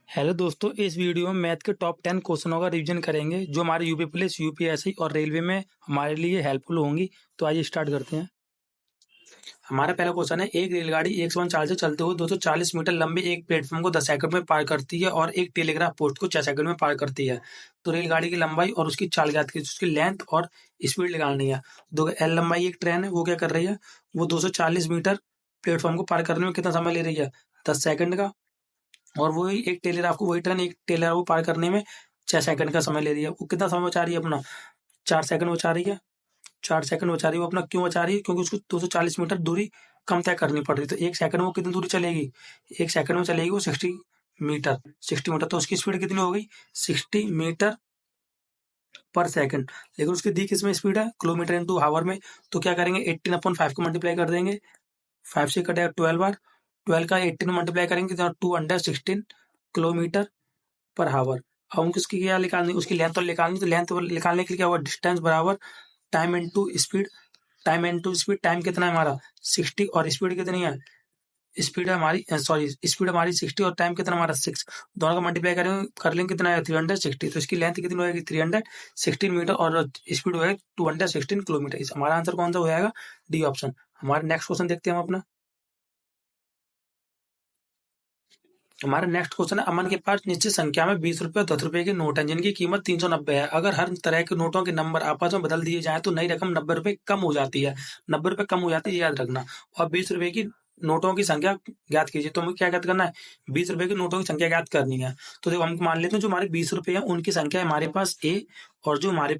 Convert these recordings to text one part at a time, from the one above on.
Hello दोस्तों, इस video में मैथ के टॉप 10 क्वेश्चनों का रिवीजन करेंगे जो हमारे यूपी पुलिस, यूपीएससी और रेलवे में हमारे लिए हेल्पफुल होंगी। तो आइए स्टार्ट करते हैं। हमारा पहला क्वेश्चन है, एक रेलगाड़ी 101 चाल से चलते हुए 240 मीटर लंबे एक प्लेटफॉर्म को 10 सेकंड में पार करती है और एक टेलीग्राफ पोस्ट को 6 सेकंड में पार करती है। तो रेलगाड़ी की लंबाई और उसकी चाल ज्ञात कीजिए, उसकी लेंथ और स्पीड निकालनी है। दो एल लंबाई एक ट्रेन है, वो क्या कर रही है, वो 240 मीटर प्लेटफॉर्म को पार करने में कितना समय ले रही है, 10 सेकंड का। और वही एक टेलीग्राफ को, वही ट्रेन एक टेलीग्राफ को पार करने में 6 सेकंड का समय ले रही है। वो कितना समय बचा रही है अपना, 4 सेकंड बचा रही है। 4 सेकंड बचा रही है वो अपना, क्यों बचा रही है, क्योंकि उसको 240 मीटर दूरी कम तय करनी पड़ रही है। तो 1 सेकंड में वो कितनी दूरी चलेगी, 1 सेकंड में चलेगी वो 60 मीटर। तो उसकी स्पीड कितनी हो गई, 60 मीटर पर सेकंड। लेकिन उसकी दी किसमें स्पीड है, किलोमीटर इंटू हावर में। तो क्या करेंगे, 18/5 को मल्टीप्लाई कर देंगे, 5 से कटेगा 12 बार, 12 का 18 मल्टीप्लाई करेंगे तो 216 किलोमीटर पर हावर। अब हमको उसकी क्या निकालनी, उसकी लेंथ तो निकालनी। तो लेंथ निकालने के लिए क्या हुआ, डिस्टेंस बराबर time into speed. Time into speed, time कितना है हमारा 60 और स्पीड कितनी है, स्पीड है हमारी, सॉरी स्पीड हमारी 60 और टाइम कितना हमारा 6। दोनों का मल्टीप्लाई करेंगे, कर लेंगे, कितना है 360। तो इसकी लेंथ कितनी हो जाएगी, 316 मीटर और स्पीड हो जाएगी 216 किलोमीटर। इस हमारा आंसर कौन सा हो जाएगा, डी ऑप्शन। हमारा नेक्स्ट क्वेश्चन देखते हैं हम अपना। हमारा नेक्स्ट क्वेश्चन है, अमन के पास निश्चित संख्या में 20 रुपए और 10 रुपए के नोट हैं जिनकी कीमत 390 है। अगर हर तरह के नोटों के नंबर आपस में बदल दिए जाएं तो नई रकम 90 रुपए कम हो जाती है। 90 रुपए कम हो जाती है, याद रखना। और 20 रुपए की नोटों की संख्या ज्ञात कीजिए। तो हमें क्या ज्ञात करना है, 20 रुपए की नोटों की संख्या ज्ञात करनी है। तो देखो, हम मान लेते हैं जो हमारे 20 रुपए है उनकी संख्या है हमारे पास ए, और जो हमारे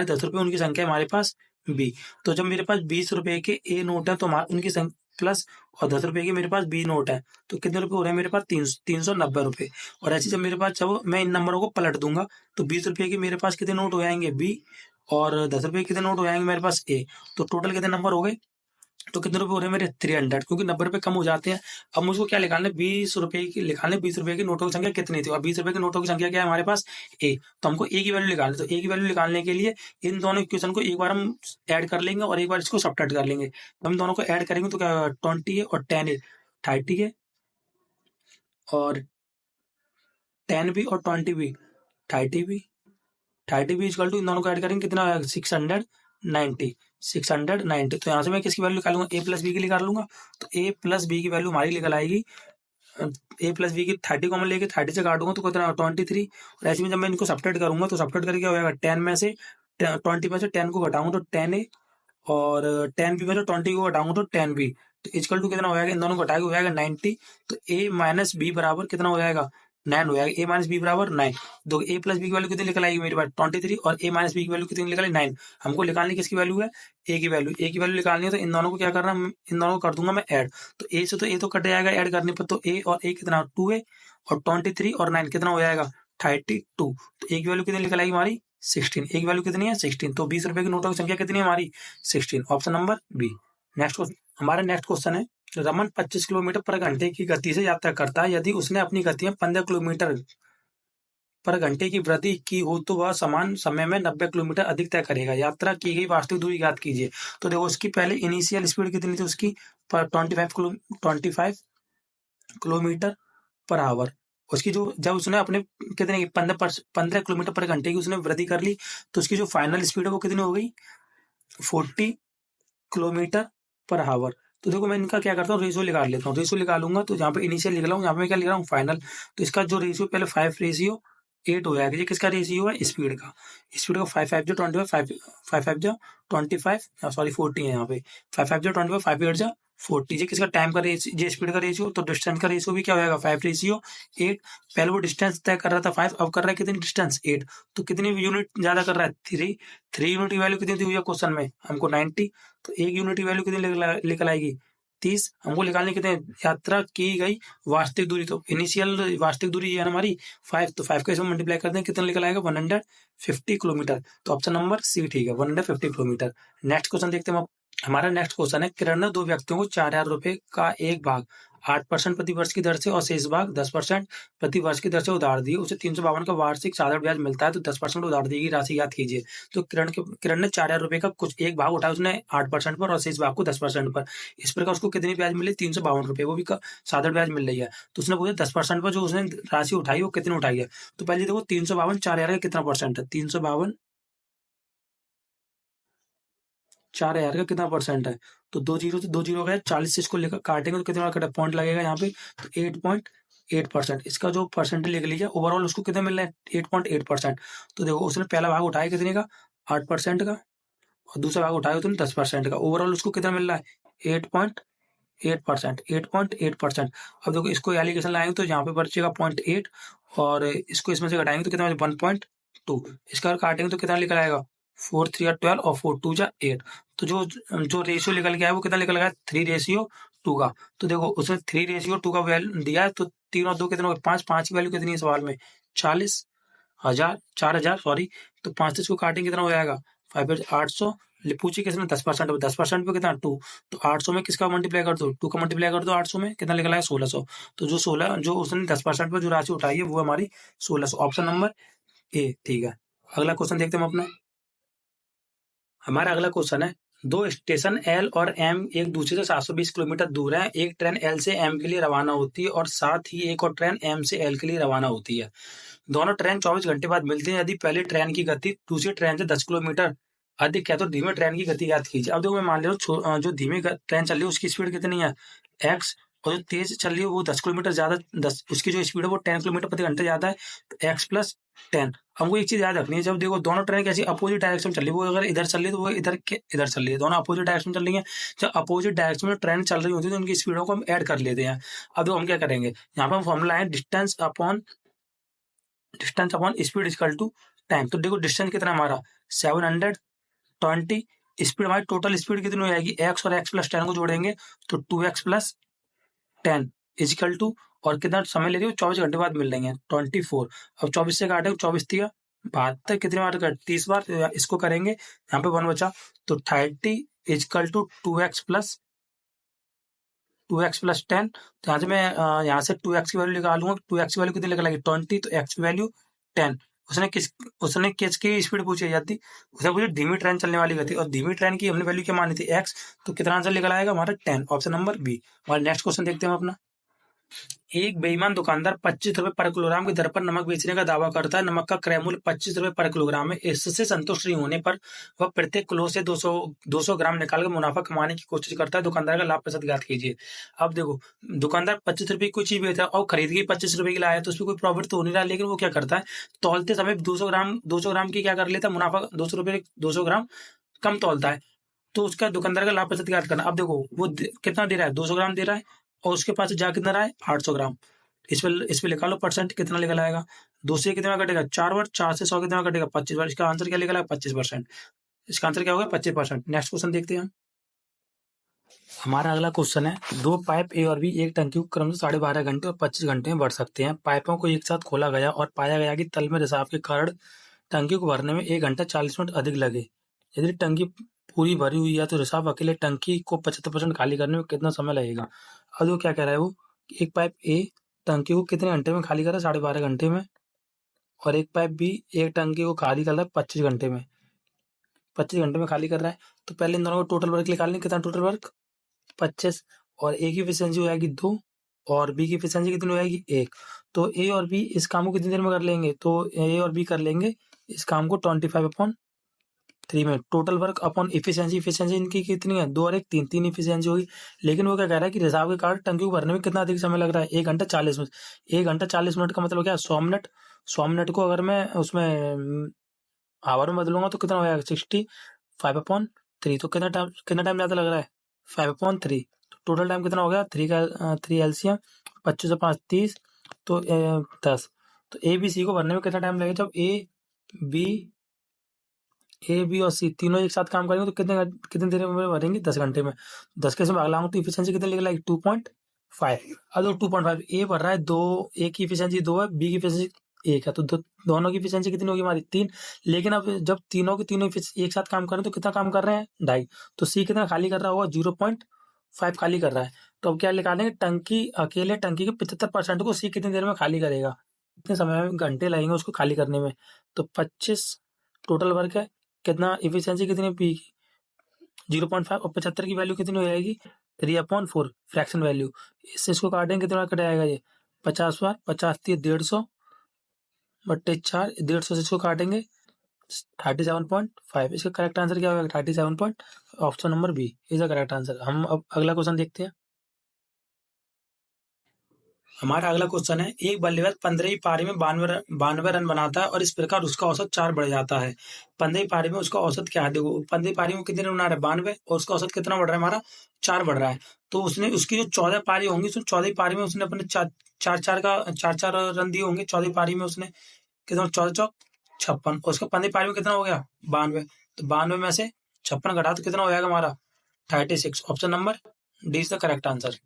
10 रुपए उनकी संख्या है हमारे पास बी। तो जब मेरे पास 20 रुपए के ए नोट है तो उनकी संख्या प्लस, और 10 रुपए के मेरे पास बी नोट है, तो कितने रुपए हो रहे हैं मेरे पास, 390 रुपए। और ऐसे जब मेरे पास, जब मैं इन नंबरों को पलट दूंगा तो 20 रुपए के मेरे पास कितने नोट हो जाएंगे बी, और 10 रुपए के कितने नोट हो जाएंगे मेरे पास ए। तो टोटल कितने नंबर हो गए, तो कितने रुपए हो रहे हैं मेरे 300, क्योंकि 90 रुपए कम हो जाते हैं। अब मुझको क्या निकालना है, 20 रुपए की निकालने, 20 रुपए की नोटों की संख्या कितनी थी, और 20 रुपए की नोटों की संख्या क्या है हमारे पास ए। तो हमको ए की वैल्यू निकालनी। तो ए की वैल्यू निकालने के लिए इन दोनों इक्वेशन को एक बार हम ऐड कर लेंगे और एक बार इसको सब्ट्रैक्ट कर लेंगे। तो हम दोनों को ऐड करेंगे तो क्या होगा, 20 है और 10 है, 30 है, और 10 भी और 20 भी, 30 भी, 30 भी इक्वल टू, इन दोनों को ऐड करेंगे कितना आएगा, 690, 690। तो यहाँ से मैं किसकी वैल्यू निकालूंगा, ए प्लस बी की निकाल लूंगा। तो ए प्लस बी की वैल्यू हमारी निकल आएगी, ए प्लस बी की 30 कॉमन लेके 30 से काटूंगा तो कितना 23। और ऐसे में जब मैं इनको सब्ट्रैक्ट करूंगा तो सब्ट्रैक्ट करके क्या हो जाएगा, 10 में से 20 में से 10 को घटाऊंगा तो 10 ए, और 10 बी में से 20 को घटाऊंगा तो 10 बी। तो इक्वल टू कितना हो जाएगा, इन दोनों को घटा के हो जाएगा 90। तो ए माइनस बी बराबर कितना हो जाएगा, 9 हो जाएगा। ए माइनस बी बराबर 9। तो ए प्लस बी की वैल्यू कितनी निकल आएगी मेरे पास 23, और ए माइनस बी की वैल्यू कितनी निकल आई 9। हमको निकालनी किसकी वैल्यू है, ए की वैल्यू। ए की वैल्यू निकालनी है तो इन दोनों को क्या करना, इन दोनों को कर दूंगा मैं ऐड। तो ए से तो ए तो कट जाएगा ऐड करने पर, तो ए और ए कितना 2 है, और 23 और 9 कितना हो जाएगा 32। तो ए की वैल्यू कितनी निकल आएगी हमारी 16। ए की वैल्यू कितनी है 16। तो 20 रुपए की नोटों की संख्या कितनी है हमारी 16, option number B. Next question, हमारा नेक्स्ट क्वेश्चन है, रमन 25 किलोमीटर पर घंटे की गति से यात्रा करता है। यदि उसने अपनी गति में 15 किलोमीटर पर घंटे की वृद्धि की हो तो वह समान समय में 90 किलोमीटर अधिक तय करेगा। यात्रा की गई वास्तविक दूरी ज्ञात कीजिए। तो देखो, उसकी पहले इनिशियल स्पीड कितनी थी उसकी, 25 किलोमीटर पर आवर। उसकी जो, जब उसने अपने कितने 15 किलोमीटर पर घंटे की उसने वृद्धि कर ली, तो उसकी जो फाइनल स्पीड है वो कितनी हो गई, 40 किलोमीटर पर आवर। तो देखो, मैं इनका क्या करता हूँ, रेशियो निकाल लेता हूँ। रेशियो निकालूंगा तो यहाँ पे इनिशियल लिख रहा हूँ, यहाँ पे मैं क्या लिख रहा हूँ, फाइनल। तो इसका जो रेशियो पहले 5:8 हो जाएगा। ये किसका रेशियो है, स्पीड का। स्पीड का 5 5 जो 25, 5 5 जो 25, सॉरी 40 है यहाँ पे, 5 5 जो 25, 5 8 जो 40। ये किसका, टाइम का रेशियो, ये स्पीड का रेशियो। तो डिस्टेंस का रेशियो भी क्या हो जाएगा, 5:8। पहले वो डिस्टेंस तय कर रहा था 5, अब कर रहा है कितनी डिस्टेंस 8। तो कितनी यूनिट ज्यादा कर रहा है 3। 3 यूनिट की वैल्यू कितनी दी हुई है क्वेश्चन में हमको 90। तो एक यूनिट की वैल्यू कितनी निकल आएगी 30। हमको निकालने कितने, यात्रा की गई वास्तविक दूरी। तो इनिशियल वास्तविक दूरी है हमारी 5, तो 5 का इसमें मल्टीप्लाई करते हैं कितना निकल आएगा 150 किलोमीटर। तो ऑप्शन नंबर सी ठीक है, 150 किलोमीटर। नेक्स्ट क्वेश्चन देखते हैं हम। हमारा नेक्स्ट क्वेश्चन है, किरण ने दो व्यक्तियों को 4000 रुपए का एक भाग 8% प्रति वर्ष की दर से और शेष भाग 10% प्रति वर्ष की दर से उधार दिए। उसे 352 का वार्षिक साधारण ब्याज मिलता है, तो 10% उधार दी गई राशि याद कीजिए। तो किरण ने 4,000 रुपए का कुछ एक भाग उठाया उसने 8% पर और शेष भाग को 10% पर। इस प्रकार उसको कितनी ब्याज मिली? 352 रुपए, वो भी साधारण ब्याज मिल रही है। तो उसने पूछा 10% पर जो उसने राशि उठाई वो कितनी उठाई है। तो पहले देखो 352 4,000 का कितना परसेंट है? 352 4,000 का कितना परसेंट है? तो 2 जीरो गया, 40 से इसको लेकर काटेंगे तो कितना कटा पॉइंट लगेगा यहाँ पे? तो 8.8%। इसका जो परसेंटेज लिख लीजिए, ओवरऑल उसको कितना मिल रहा है? 8.8%। तो देखो उसने पहला भाग उठाया कितने का? 8% का, और दूसरा भाग उठाया उसने 10% का। ओवरऑल उसको कितना मिल रहा है? 8.8%। 8.8%। अब देखो इसको एलिगेशन लाएंगे तो यहाँ पे बचेगा 0.8, और इसको इसमें से घटाएंगे तो कितना? 1.2। इसका काटेंगे तो कितना निकल आएगा? 4 3 12 और 4 2 8। तो जो जो रेशियो निकल के आया वो कितना निकल गया? 3:2 का। तो देखो उसने 3:2 का वैल्यू दिया है, तो 3 और 2 कितना हो गया? 5। 5 की वैल्यू कितनी है सवाल में? 40,000, 4,000 सॉरी। तो 5 से इसको काटेंगे कितना हो जाएगा? 800। पूछी किसने? 10%। 10% पे कितना? 2। तो 800 में किसका मल्टीप्लाई कर दो? 2 का मल्टीप्लाई कर दो 800 में, कितना निकला है? 1600। तो जो उसने 10% पर जो राशि उठाई है वो हमारी 1600। ऑप्शन नंबर ए ठीक है। अगला क्वेश्चन देखते हैं हम अपना। हमारा अगला क्वेश्चन है, दो स्टेशन एल और एम एक दूसरे से 720 किलोमीटर दूर है। एक ट्रेन एल से एम के लिए रवाना होती है और साथ ही एक और ट्रेन एम से एल के लिए रवाना होती है। दोनों ट्रेन 24 घंटे बाद मिलती है। यदि पहली ट्रेन की गति दूसरी ट्रेन से 10 किलोमीटर अधिक है तो धीमे ट्रेन की गति ज्ञात कीजिए। अब देखो मैं मान ले रहा हूँ जो धीमी ट्रेन चल रही है उसकी स्पीड कितनी है? एक्स, और जो तेज चल रही है वो 10 किलोमीटर ज्यादा, 10 उसकी जो स्पीड है वो 10 किलोमीटर प्रति घंटे ज्यादा है, तो एक्स प्लस 10। हमको एक चीज याद रखनी है, जब देखो दोनों ट्रेन कैसी अपोजिट डायरेक्शन चल रही है, वो अगर इधर चल रही है तो वो इधर के इधर चल रही है, दोनों अपोजिट डायरेक्शन चल रही है। जब अपोजिट डायरेक्शन में ट्रेन चल रही होती है तो उनकी स्पीडों को हम ऐड कर लेते हैं। अब देखो हम क्या करेंगे, यहाँ पे हम फॉर्मूला है distance upon speed equal to time. तो देखो डिस्टेंस कितना हमारा? 720। स्पीड हमारी टोटल स्पीड कितनी हो जाएगी? एक्स और एक्स प्लस 10 को जोड़ेंगे तो 2x प्लस 10 इजिकल टू, और कितना समय ले रही हो? 24 घंटे बाद मिल रही है 24। अब 24 से काटे 24 दिया 72, कितनी बार कर? 30 बार। तो इसको करेंगे, यहाँ पे 1 बचा, तो 30 इजिकल टू 2x प्लस 10। तो यहाँ से मैं यहाँ से 2x की वैल्यू निकालूंगा। 2x की वैल्यू कितनी निकल आएगी? 20। तो x की वैल्यू 10। उसने किसकी स्पीड पूछी है? यदि उसने पूछी धीमी ट्रेन चलने वाली गति, और धीमी ट्रेन की हमने वैल्यू क्या मानी थी? x। तो कितना आंसर निकल आएगा हमारा? 10। Option number B. और नेक्स्ट क्वेश्चन देखते हैं हम अपना। एक बेईमान दुकानदार 25 रुपए पर किलोग्राम की दर पर नमक बेचने का दावा करता है। नमक का क्रय मूल्य 25 रुपए पर किलोग्राम है। इससे संतुष्ट नहीं होने पर वह प्रत्येक किलो से 200 ग्राम निकालकर मुनाफा कमाने की कोशिश करता है। दुकानदार का लाभ प्रतिशत ज्ञात कीजिए। अब देखो दुकानदार 25 रुपए की कोई चीज बेच रहा है और खरीद के 25 रुपए की लाया, तो उसमें कोई प्रॉफिट तो हो नहीं रहा, लेकिन वो क्या करता है, तौलते समय 200 ग्राम की क्या कर लेता है? मुनाफा 200 ग्राम कम तौलता है। तो उसका दुकानदार का लाभ प्रतिशत ज्ञात करना। अब देखो वो कितना दे रहा है? 200 ग्राम दे रहा है, और उसके पास जा कितना रहा है? 800 ग्राम। इस पे निकालो लो परसेंट कितना निकल आएगा? 2 से कितना कटेगा? 4 बार। 4 से 100 कितना कटेगा? 25 बार। इसका आंसर क्या निकला है? 25%। इसका आंसर क्या होगा? 25%। नेक्स्ट क्वेश्चन देखते हैं हम। हमारा अगला क्वेश्चन है, दो पाइप ए और बी एक टंकी को क्रम से 12.5 घंटे और 25 घंटे में भर सकते हैं। पाइपों को एक साथ खोला गया और पाया गया कि तल में रिसाव के कारण टंकी को भरने में 1 घंटा 40 मिनट अधिक लगे। यदि टंकी पूरी भरी हुई है तो रिसाव अकेले टंकी को 75% खाली करने में कितना समय लगेगा? अब वो क्या कह रहा है, वो एक पाइप ए टंकी को कितने घंटे में खाली कर रहा है? 12.5 घंटे में। और एक पाइप बी एक टंकी को खाली कर रहा है 25 घंटे में। 25 घंटे में खाली कर रहा है। तो पहले इन दोनों को टोटल वर्क निकालने, कितना टोटल वर्क? 25। और ए की एफिशिएंसी हो जाएगी 2, और बी की एफिशिएंसी कितनी हो जाएगी? 1। तो ए और बी इस काम को कितनी देर में कर लेंगे? तो ए और बी कर लेंगे इस काम को 25/3 में। टोटल वर्क अपॉन एफिशिएंसी इनकी कितनी है? 2 और 1 3, 3 एफिशिएंसी होगी। लेकिन वो क्या कह रहा है कि रिसाव के कारण टंकी को भरने में कितना अधिक समय लग रहा है? 1 घंटा 40 मिनट। 1 घंटा 40 मिनट का मतलब क्या है? 100 मिनट। 100 मिनट को अगर मैं उसमें आवर में बदलूंगा तो कितना हो जाएगा? 65/3। तो कितना टाइम ज्यादा लग रहा है? 5/3। तो टोटल टाइम कितना हो गया? 3 एलसीएम, 25 से 5 30, तो 10। तो ए बी सी को भरने में कितना टाइम लगेगा? जब बी ए बी और सी तीनों एक साथ काम करेंगे तो कितने देर में भरेंगे? 10 घंटे में। 10 के समय भाग तो इफिशियंसी कितनी निकल आएगी? 2.5। अब 2.5 ए भर रहा है 2, ए की इफिशियंसी 2 है, बी की इफिशियंसी 1 है, तो दोनों की इफिशियंसी कितनी होगी हमारी? 3। लेकिन अब जब तीनों के तीनों एक साथ काम कर रहे हैं तो कितना काम कर रहे हैं? 2.5। तो सी कितना खाली कर रहा होगा? 0.5 खाली कर रहा है। तो अब क्या निकालेंगे, टंकी अकेले टंकी के 75% को सी कितनी देर में खाली करेगा, कितने समय में घंटे लगेंगे उसको खाली करने में। तो 25 टोटल वर्क है, कितना इफिशियंसी कितनी पी की 0.5, और 75 की वैल्यू कितनी हो जाएगी 3/4 फ्रैक्शन वैल्यू। इससे इसको काटेंगे कितना कट आएगा ये 50 बार, 50 थी 150 बट्टे 4, 150 से इसको काटेंगे 37.5। इसका करेक्ट आंसर क्या होगा 37 point, option number B is the correct answer. हम अब अगला क्वेश्चन देखते हैं। हमारा अगला क्वेश्चन है, एक बल्लेबाज 15वीं पारी में 92 रन बनाता है और इस प्रकार उसका औसत 4 बढ़ जाता है। 15वीं पारी में उसका औसत क्या है, देखो 15वीं पारी में कितने रन बना रहा है 92, और उसका औसत कितना बढ़ रहा है हमारा 4 बढ़ रहा है। तो उसने उसकी जो 14 पारी होंगी, उसने 14 पारी में उसने अपने चार चार रन दिए होंगे 14 पारी में उसने, कितना 14 चौक 56, और उसका 15वीं पारी में कितना हो गया 92। तो 92 में से 56 घटा तो कितना हो जाएगा हमारा 36। Option number D is the correct answer.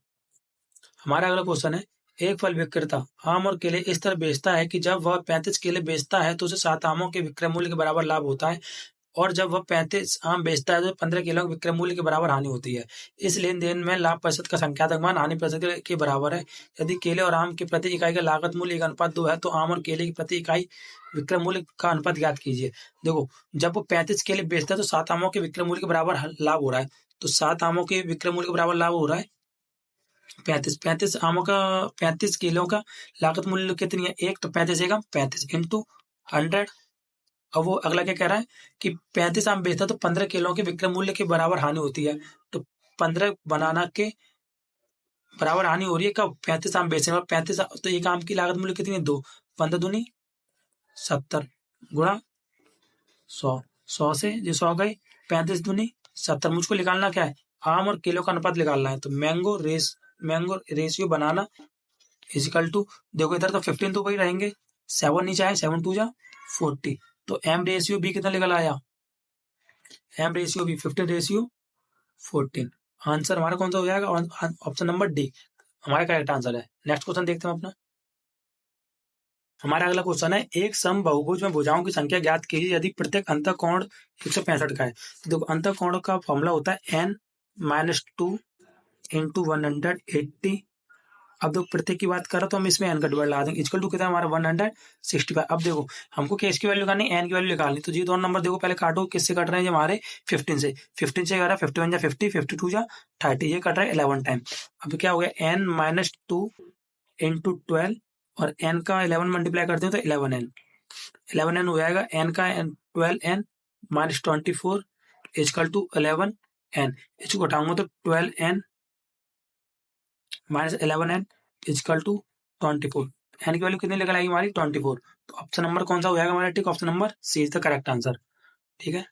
हमारा अगला क्वेश्चन है, एक फल विक्रेता आम और केले इस तरह बेचता है कि जब वह 35 केले बेचता है तो उसे 7 आमों के विक्रय मूल्य के बराबर लाभ होता है, और जब वह 35 आम बेचता है तो 15 केलों के विक्रय मूल्य के बराबर हानि होती है। इस लेन देन में लाभ प्रतिशत का संख्यात्मक मान हानि प्रतिशत के बराबर है। यदि केले और आम के प्रति इकाई का लागत मूल्य 1:2 है तो आम और केले की प्रति इकाई विक्रय मूल्य का अनुपात ज्ञात कीजिए। देखो, जब वो 35 केले बेचता है तो 7 आमों के विक्रय मूल्य के बराबर लाभ हो रहा है। तो 7 आमों के विक्रय मूल्य के बराबर लाभ हो रहा है 35 आमों का, 35 किलो का लागत मूल्य कितनी है एक, तो 35 एकम 35 इंटू 100। अब वो अगला क्या कह रहा है कि 35 आम बेचता तो 15 किलो के विक्रय मूल्य के बराबर हानि होती है। तो 15 बनाना के बराबर हानि हो रही है कब 35 आम बेचने में। 35 तो एक आम की लागत मूल्य कितनी है 2, 15 दूनी 70 गुणा 100, 100 से जो 100 गई 35 दूनी 70। मुझको निकालना क्या है आम और किलो का अनुपात निकालना है। तो mango ratio banana equal to, देखो इधर तो 15 तो वही रहेंगे, 7 नीचे आए 7 2 जा 40। तो एम रेशियो बी कितना निकल आया, M ratio B 15 ratio 14। Answer हमारा कौन सा हो जाएगा, ऑप्शन नंबर डी हमारा करेक्ट आंसर है। नेक्स्ट क्वेश्चन देखते हैं अपना। हमारा अगला क्वेश्चन है, एक सम बहुभुज में भुजाओं की संख्या ज्ञात कीजिए यदि प्रत्येक अंतःकोण 165 का है। तो देखो अंतःकोण का फॉर्मूला होता है n-2 इंटू 180। अब देखो प्रत्येक की बात कर रहा तो हम इसमें एन का डिवाइड लगा देंगे, इक्वल टू कितना हमारा 165। अब देखो हमको केस की वैल्यू निकालनी, एन की वैल्यू निकालनी। तो ये दोनों नंबर देखो पहले काटो, किससे कट रहे हैं ये हमारे 15 से, 15 से कट रहा है 51 जा 50, 52 जा 30, ये कट रहा है 11 टाइम। अब क्या हो गया n-2 इंटू 12, और n का 11 मल्टीप्लाई करते हैं तो 11n हो जाएगा। n का 12n minus 24 equal to 11n। इसको घटाऊंगा तो 12n minus 11n equal to 24। N की वैल्यू कितनी निकल आएगी हमारी 24। तो ऑप्शन नंबर कौन सा हो जाएगा हमारा tick, option number C is the correct answer. ठीक है,